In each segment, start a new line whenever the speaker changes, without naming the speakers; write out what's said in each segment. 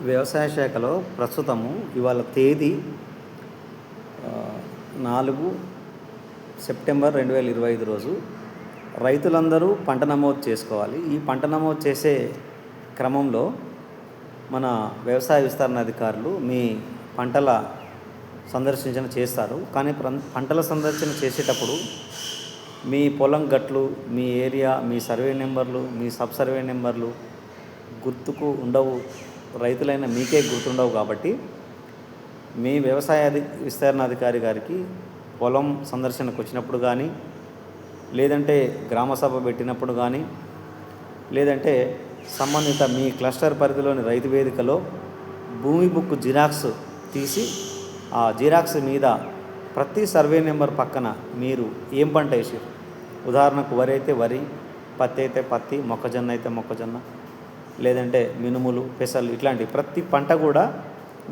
వ్యవసాయ శాఖలో ప్రస్తుతము ఇవాళ తేదీ 4 సెప్టెంబర్ 2025 రోజు రైతులందరూ పంట నమోదు చేసుకోవాలి. ఈ పంట నమోదు చేసే క్రమంలో మన వ్యవసాయ విస్తరణ అధికారులు మీ పంటల సందర్శన చేస్తారు. కానీ పంటల సందర్శన చేసేటప్పుడు మీ పొలం గట్లు, మీ ఏరియా, మీ సర్వే నెంబర్లు, మీ సబ్ సర్వే నెంబర్లు గుర్తుకు ఉండవు. రైతులైన మీకే గుర్తుండవు. కాబట్టి మీ వ్యవసాయ విస్తరణాధికారి గారికి పొలం సందర్శనకు వచ్చినప్పుడు కానీ, లేదంటే గ్రామసభ పెట్టినప్పుడు కానీ, లేదంటే సంబంధిత మీ క్లస్టర్ పరిధిలోని రైతు వేదికలో భూమి బుక్ జిరాక్స్ తీసి ఆ జిరాక్స్ మీద ప్రతి సర్వే నెంబర్ పక్కన మీరు ఏం పంట వేసారు, ఉదాహరణకు వరి అయితే వరి, పత్తి అయితే పత్తి, మొక్కజొన్న అయితే మొక్కజొన్న, లేదంటే మినుములు, పెసలు, ఇట్లాంటి ప్రతి పంట కూడా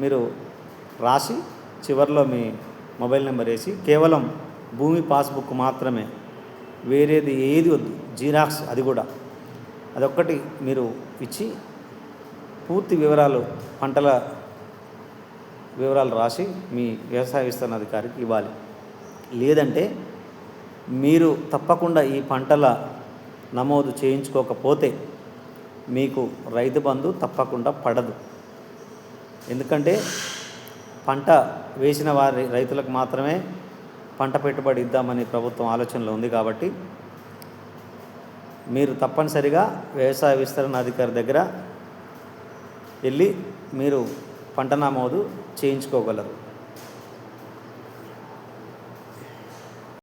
మీరు రాసి చివరిలో మీ మొబైల్ నెంబర్ వేసి కేవలం భూమి పాస్బుక్ మాత్రమే, వేరేది ఏది వద్దు, జిరాక్స్ అది కూడా అదొక్కటి మీరు ఇచ్చి పూర్తి వివరాలు, పంటల వివరాలు రాసి మీ వ్యవసాయ విస్తరణ అధికారికి ఇవ్వాలి. లేదంటే మీరు తప్పకుండా ఈ పంటల నమోదు చేయించుకోకపోతే మీకు రైతు బంధు తప్పకుండా పడదు. ఎందుకంటే పంట వేసిన వారి రైతులకు మాత్రమే పంట పెట్టుబడి ఇద్దామని ప్రభుత్వం ఆలోచనలో ఉంది. కాబట్టి మీరు తప్పనిసరిగా వ్యవసాయ విస్తరణ అధికారి దగ్గర వెళ్ళి మీరు పంట నమోదు చేయించుకోగలరు.